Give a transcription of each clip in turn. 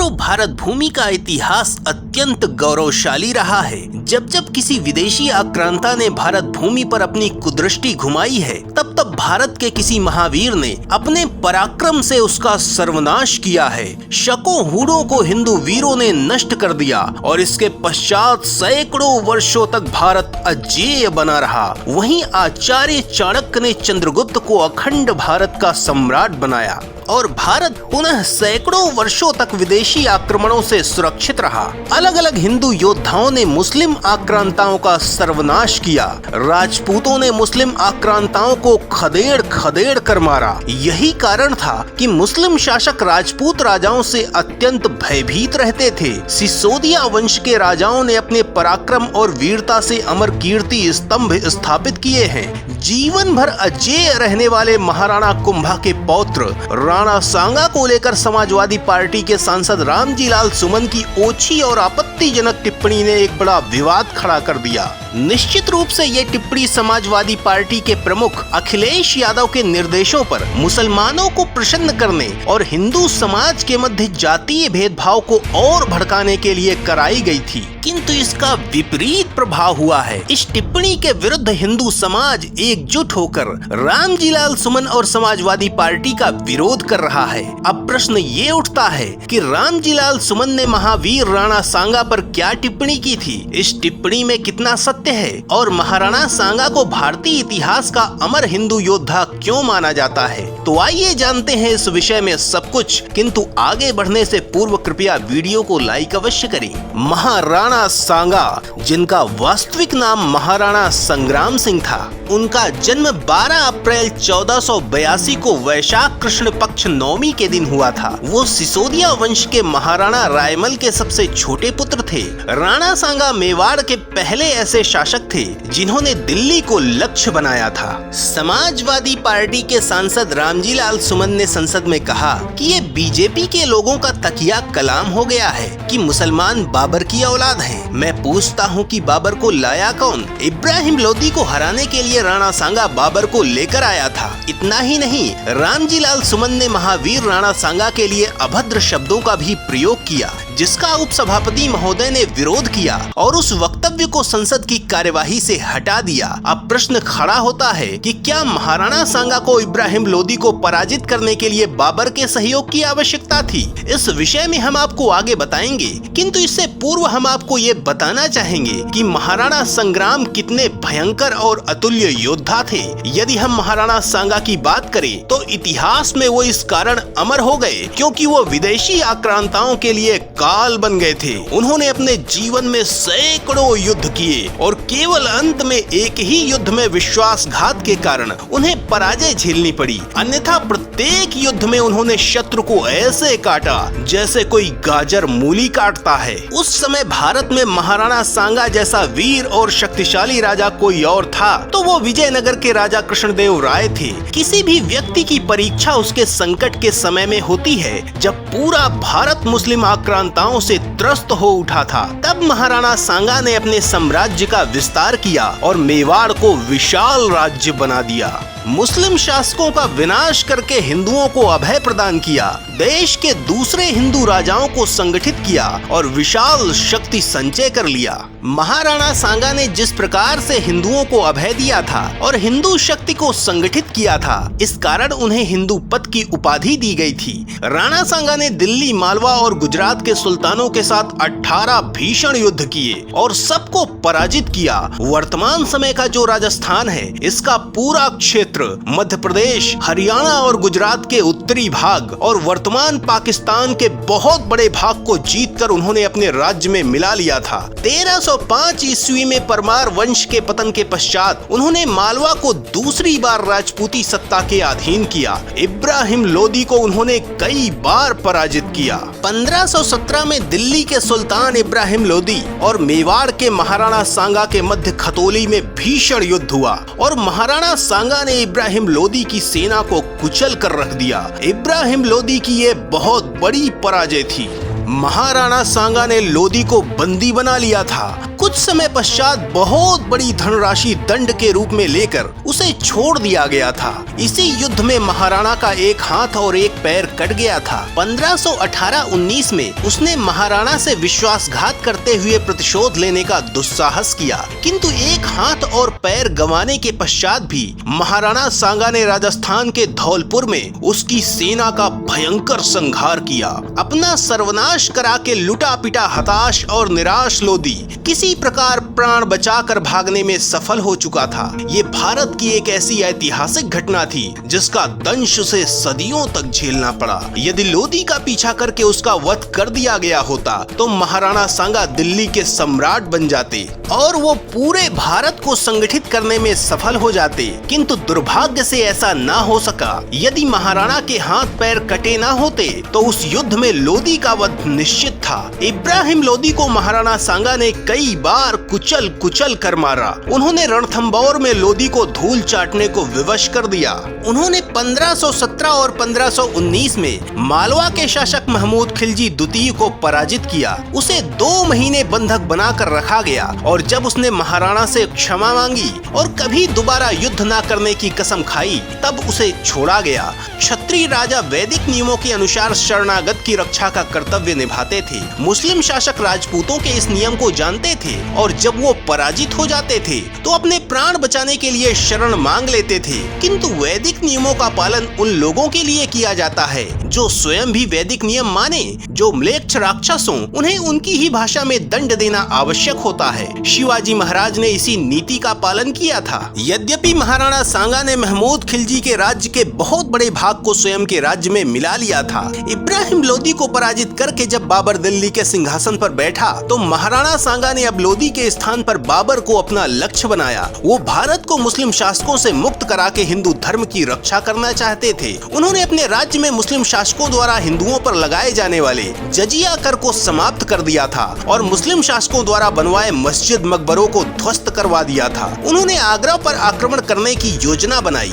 मित्रों, भारत भूमि का इतिहास अत्यंत गौरवशाली रहा है। जब जब किसी विदेशी आक्रांता ने भारत भूमि पर अपनी कुदृष्टि घुमाई है, तब तब भारत के किसी महावीर ने अपने पराक्रम से उसका सर्वनाश किया है। शकों हूणों को हिंदू वीरों ने नष्ट कर दिया और इसके पश्चात सैकड़ों वर्षों तक भारत अजेय बना रहा। वहीं आचार्य चाणक्य ने चंद्रगुप्त को अखंड भारत का सम्राट बनाया और भारत पुनः सैकड़ों वर्षों तक विदेशी आक्रमणों से सुरक्षित रहा। अलग अलग हिंदू योद्धाओं ने मुस्लिम आक्रांताओं का सर्वनाश किया। राजपूतों ने मुस्लिम आक्रांताओं को खदेड़ खदेड़ कर मारा। यही कारण था कि मुस्लिम शासक राजपूत राजाओं से अत्यंत भयभीत रहते थे। सिसोदिया वंश के राजाओं ने अपने पराक्रम और वीरता से अमर कीर्ति स्तंभ स्थापित किए हैं। जीवन भर अजेय रहने वाले महाराणा कुंभा के पौत्र राणा सांगा को लेकर समाजवादी पार्टी के सांसद रामजी लाल सुमन की ओछी और आपत्तिजनक टिप्पणी ने एक बड़ा विवाद खड़ा कर दिया। निश्चित रूप से ये टिप्पणी समाजवादी पार्टी के प्रमुख अखिलेश यादव के निर्देशों पर मुसलमानों को प्रसन्न करने और हिंदू समाज के मध्य जातीय भेदभाव को और भड़काने के लिए कराई गई थी, किंतु इसका विपरीत प्रभाव हुआ है। इस टिप्पणी के विरुद्ध हिंदू समाज एकजुट होकर रामजी लाल सुमन और समाजवादी पार्टी का विरोध कर रहा है। अब प्रश्न ये उठता है कि रामजी लाल सुमन ने महावीर राणा सांगा पर क्या टिप्पणी की थी? इस टिप्पणी में कितना सत्य है और महाराणा सांगा को भारतीय इतिहास का अमर हिंदू योद्धा क्यों माना जाता है? तो आइए जानते हैं इस विषय में सब कुछ, किंतु आगे बढ़ने से पूर्व कृपया वीडियो को लाइक अवश्य करें। महाराणा सांगा, जिनका वास्तविक नाम महाराणा संग्राम सिंह था, उनका जन्म 12 अप्रैल 1482 को वैशाख कृष्ण पक्ष नवमी के दिन हुआ था। वो सिसोदिया वंश के महाराणा रायमल के सबसे छोटे पुत्र थे। राणा सांगा मेवाड़ के पहले ऐसे शासक थे जिन्होंने दिल्ली को लक्ष्य बनाया था। समाजवादी पार्टी के सांसद रामजी लाल सुमन ने संसद में कहा कि ये बीजेपी के लोगों का तकिया कलाम हो गया है कि मुसलमान बाबर की औलाद हैं। मैं पूछता हूँ कि बाबर को लाया कौन? इब्राहिम लोदी को हराने के लिए राणा सांगा बाबर को लेकर आया था। इतना ही नहीं, रामजी लाल सुमन ने महावीर राणा सांगा के लिए अभद्र शब्दों का भी प्रयोग किया, जिसका उपसभापति महोदय ने विरोध किया और उस वक्तव्य को संसद की कार्यवाही से हटा दिया। अब प्रश्न खड़ा होता है कि क्या महाराणा सांगा को इब्राहिम लोदी को पराजित करने के लिए बाबर के सहयोग की आवश्यकता थी? इस विषय में हम आपको आगे बताएंगे, किंतु इससे पूर्व हम आपको ये बताना चाहेंगे कि महाराणा संग्राम कितने भयंकर और अतुल्य योद्धा थे। यदि हम महाराणा सांगा की बात करें तो इतिहास में वो इस कारण अमर हो गए क्योंकि वो विदेशी आक्रांताओं के लिए काल बन गए थे। उन्होंने अपने जीवन में सैकड़ों युद्ध किए और केवल अंत में एक ही युद्ध में विश्वासघात के कारण उन्हें पराजय झेलनी पड़ी। अन्यथा प्रत्येक युद्ध में उन्होंने शत्रु को ऐसे काटा जैसे कोई गाजर मूली काटता है। उस समय भारत में महाराणा सांगा जैसा वीर और शक्तिशाली राजा कोई और था तो वो विजयनगर के राजा कृष्णदेव राय थे। किसी भी व्यक्ति की परीक्षा उसके संकट के समय में होती है जब पूरा भारत मुस्लिम आक्रांताओं से त्रस्त हो उठा था। तब महाराणा सांगा ने अपने साम्राज्य का विस्तार किया और मेवाड़ को विशाल राज्य बना दिया। मुस्लिम शासकों का विनाश करके हिंदुओं को अभय प्रदान किया, देश के दूसरे हिंदू राजाओं को संगठित किया और विशाल शक्ति संचय कर लिया। महाराणा सांगा ने जिस प्रकार से हिंदुओं को अभय दिया था और हिंदू शक्ति को संगठित किया था, इस कारण उन्हें हिंदू पद की उपाधि दी गई थी। राणा सांगा ने दिल्ली, मालवा और गुजरात के सुल्तानों के साथ 18 भीषण युद्ध किए और सबको पराजित किया। वर्तमान समय का जो राजस्थान है, इसका पूरा क्षेत्र, मध्य प्रदेश, हरियाणा और गुजरात के उत्तरी भाग और वर्तमान पाकिस्तान के बहुत बड़े भाग को जीतकर उन्होंने अपने राज्य में मिला लिया था। 1305 ईस्वी में परमार वंश के पतन के पश्चात उन्होंने मालवा को दूसरी बार राजपूती सत्ता के अधीन किया। इब्राहिम लोदी को उन्होंने कई बार पराजित किया। 1517 में दिल्ली के सुल्तान इब्राहिम लोदी और मेवाड़ के महाराणा सांगा के मध्य खतौली में भीषण युद्ध हुआ और महाराणा सांगा ने इब्राहिम लोदी की सेना को कुचल कर रख दिया। इब्राहिम लोदी की ये बहुत बड़ी पराजय थी। महाराणा सांगा ने लोदी को बंदी बना लिया था। कुछ कुछ समय पश्चात बहुत बड़ी धनराशि दंड के रूप में लेकर उसे छोड़ दिया गया था। इसी युद्ध में महाराणा का एक हाथ और एक पैर कट गया था। 1518-19 में उसने महाराणा से विश्वासघात करते हुए प्रतिशोध लेने का दुस्साहस किया, किंतु एक हाथ और पैर गंवाने के पश्चात भी महाराणा सांगा ने राजस्थान के धौलपुर में उसकी सेना का भयंकर संहार किया। अपना सर्वनाश करा के लुटा पिटा हताश और निराश लोदी किसी प्रकार प्राण बचाकर भागने में सफल हो चुका था। ये भारत की एक ऐसी ऐतिहासिक घटना थी जिसका दंश उसे सदियों तक झेलना पड़ा। यदि लोदी का पीछा करके उसका वध कर दिया गया होता तो महाराणा सांगा दिल्ली के सम्राट बन जाते और वो पूरे भारत को संगठित करने में सफल हो जाते, किंतु दुर्भाग्य से ऐसा ना हो सका। यदि महाराणा के हाथ पैर कटे ना होते तो उस युद्ध में लोदी का वध निश्चित था। इब्राहिम लोदी को महाराणा सांगा ने कई बार कुचल कुचल कर मारा। उन्होंने रणथंभौर में लोदी को धूल चाटने को विवश कर दिया। उन्होंने 1517 और 1519 में मालवा के शासक महमूद खिलजी द्वितीय को पराजित किया। उसे 2 महीने बंधक बनाकर रखा गया और जब उसने महाराणा से क्षमा मांगी और कभी दोबारा युद्ध न करने की कसम खाई तब उसे छोड़ा गया। क्षत्रिय राजा वैदिक नियमों के अनुसार शरणागत की रक्षा का कर्तव्य निभाते थे। मुस्लिम शासक राजपूतों के इस नियम को जानते थे और जब वो पराजित हो जाते थे तो अपने प्राण बचाने के लिए शरण मांग लेते थे, किंतु वैदिक नियमों का पालन उन लोगों के लिए किया जाता है जो स्वयं भी वैदिक नियम माने। जो म्लेच्छ राक्षस हों उन्हें उनकी ही भाषा में दंड देना आवश्यक होता है। शिवाजी महाराज ने इसी नीति का पालन किया था। यद्यपि महाराणा सांगा ने महमूद खिलजी के राज्य के बहुत बड़े भाग को स्वयं के राज्य में मिला लिया था। इब्राहिम लोदी को पराजित करके जब बाबर दिल्ली के सिंहासन पर बैठा तो महाराणा सांगा ने अब लोदी के स्थान पर बाबर को अपना लक्ष्य बनाया। वो भारत को मुस्लिम शासकों से मुक्त करा के हिंदू धर्म की रक्षा करना चाहते थे। उन्होंने अपने राज्य में मुस्लिम शासकों द्वारा हिंदुओं पर लगाए जाने वाले जजिया कर को समाप्त कर दिया था और मुस्लिम शासकों द्वारा बनवाए मस्जिद मकबरों को ध्वस्त करवा दिया था। उन्होंने आगरा पर आक्रमण करने की योजना बनाई।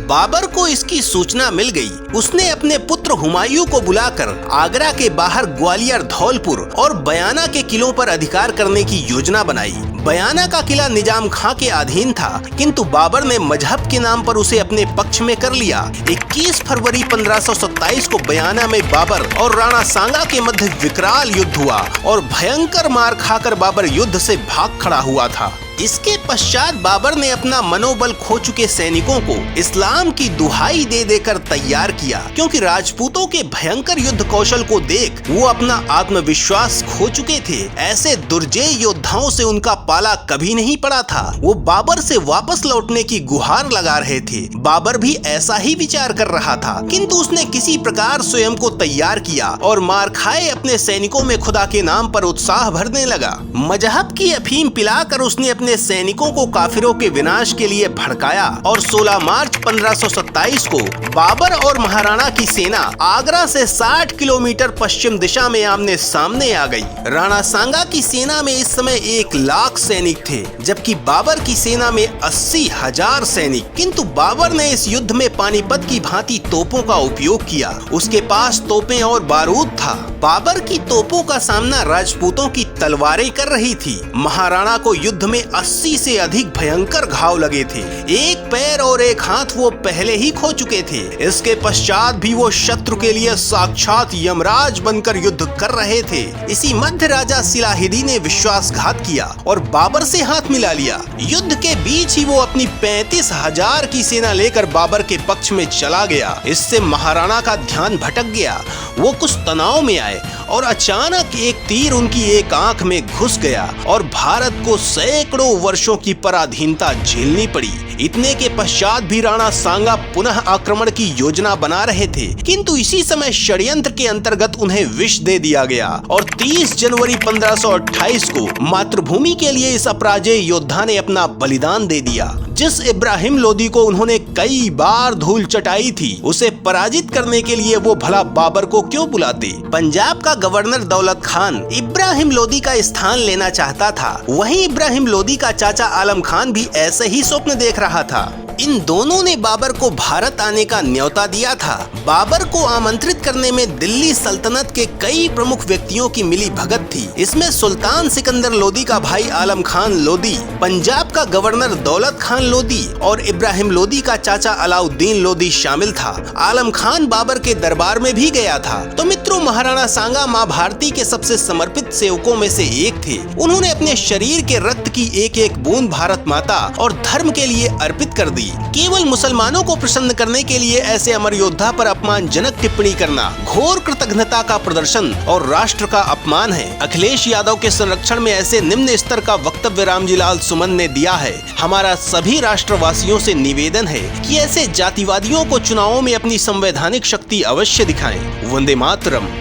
बाबर को इसकी सूचना मिल गई। उसने अपने पुत्र हुमायूं को बुलाकर आगरा के बाहर ग्वालियर, धौलपुर और बयाना के किलों पर अधिकार करने की योजना बनाई। बयाना का किला निजाम खां के अधीन था, किंतु बाबर ने मजहब के नाम पर उसे अपने पक्ष में कर लिया। 21 फरवरी 1527 को बयाना में बाबर और राणा सांगा के मध्य विकराल युद्ध हुआ और भयंकर मार खाकर बाबर युद्ध से भाग खड़ा हुआ था। इसके पश्चात बाबर ने अपना मनोबल खो चुके सैनिकों को इस्लाम की दुहाई दे देकर तैयार किया, क्योंकि राजपूतों के भयंकर युद्ध कौशल को देख वो अपना आत्मविश्वास खो चुके थे। ऐसे दुर्जय योद्धाओं से उनका पाला कभी नहीं पड़ा था। वो बाबर से वापस लौटने की गुहार लगा रहे थे। बाबर भी ऐसा ही विचार कर रहा था, किंतु उसने किसी प्रकार स्वयं को तैयार किया और मार खाए अपने सैनिकों में खुदा के नाम पर उत्साह भरने लगा। मजहब की अफीम पिलाकर उसने अपने सैनिकों को काफिरों के विनाश के लिए भड़काया और 16 मार्च 1527 को बाबर और महाराणा की सेना आगरा से 60 किलोमीटर पश्चिम दिशा में आमने सामने आ गई। राणा सांगा की सेना में इस समय 1 लाख सैनिक थे, जबकि बाबर की सेना में 80,000 सैनिक। किंतु बाबर ने इस युद्ध में पानीपत की भांति तोपों का उपयोग किया। उसके पास तोपें और बारूद था। बाबर की तोपों का सामना राजपूतों की तलवारें कर रही थी। महाराणा को युद्ध में 80 से अधिक भयंकर घाव लगे थे। 1 पैर और 1 हाथ वो पहले ही खो चुके थे। इसके पश्चात भी वो शत्रु के लिए साक्षात यमराज बनकर युद्ध कर रहे थे। इसी मध्य राजा सिलाहिदी ने विश्वासघात किया और बाबर से हाथ मिला लिया। युद्ध के बीच ही वो अपनी 35,000 की सेना लेकर बाबर के पक्ष में चला गया। इससे महाराणा का ध्यान भटक गया। वो कुछ तनाव में आए और अचानक एक तीर उनकी एक आंख में घुस गया और भारत को सैकड़ों वर्षों की पराधीनता झेलनी पड़ी। इतने के पश्चात भी राणा सांगा पुनः आक्रमण की योजना बना रहे थे, किंतु इसी समय षड्यंत्र के अंतर्गत उन्हें विष दे दिया गया और 30 जनवरी 1528 को मातृभूमि के लिए इस अपराजेय योद्धा ने अपना बलिदान दे दिया। जिस इब्राहिम लोदी को उन्होंने कई बार धूल चटाई थी, उसे पराजित करने के लिए वो भला बाबर को क्यों बुलाते। पंजाब का गवर्नर दौलत खान इब्राहिम लोदी का स्थान लेना चाहता था। वहीं इब्राहिम लोदी का चाचा आलम खान भी ऐसे ही स्वप्न देख रहा था। इन दोनों ने बाबर को भारत आने का न्योता दिया था। बाबर को आमंत्रित करने में दिल्ली सल्तनत के कई प्रमुख व्यक्तियों की मिली भगत थी। इसमें सुल्तान सिकंदर लोदी का भाई आलम खान लोदी, पंजाब का गवर्नर दौलत खान लोदी और इब्राहिम लोदी का चाचा अलाउद्दीन लोदी शामिल था। आलम खान बाबर के दरबार में भी गया था। तो मित्रों, महाराणा सांगा माँ भारती के सबसे समर्पित सेवकों में से एक थे। उन्होंने अपने शरीर के रक्त की एक एक बूंद भारत माता और धर्म के लिए अर्पित कर दी। केवल मुसलमानों को प्रसन्न करने के लिए ऐसे अमर योद्धा पर अपमानजनक टिप्पणी करना घोर कृतज्ञता का प्रदर्शन और राष्ट्र का अपमान है। अखिलेश यादव के संरक्षण में ऐसे निम्न स्तर का वक्तव्य रामजी लाल सुमन ने दिया है। हमारा सभी राष्ट्रवासियों से निवेदन है कि ऐसे जातिवादियों को चुनावों में अपनी संवैधानिक शक्ति अवश्य दिखाएं। वंदे मातरम।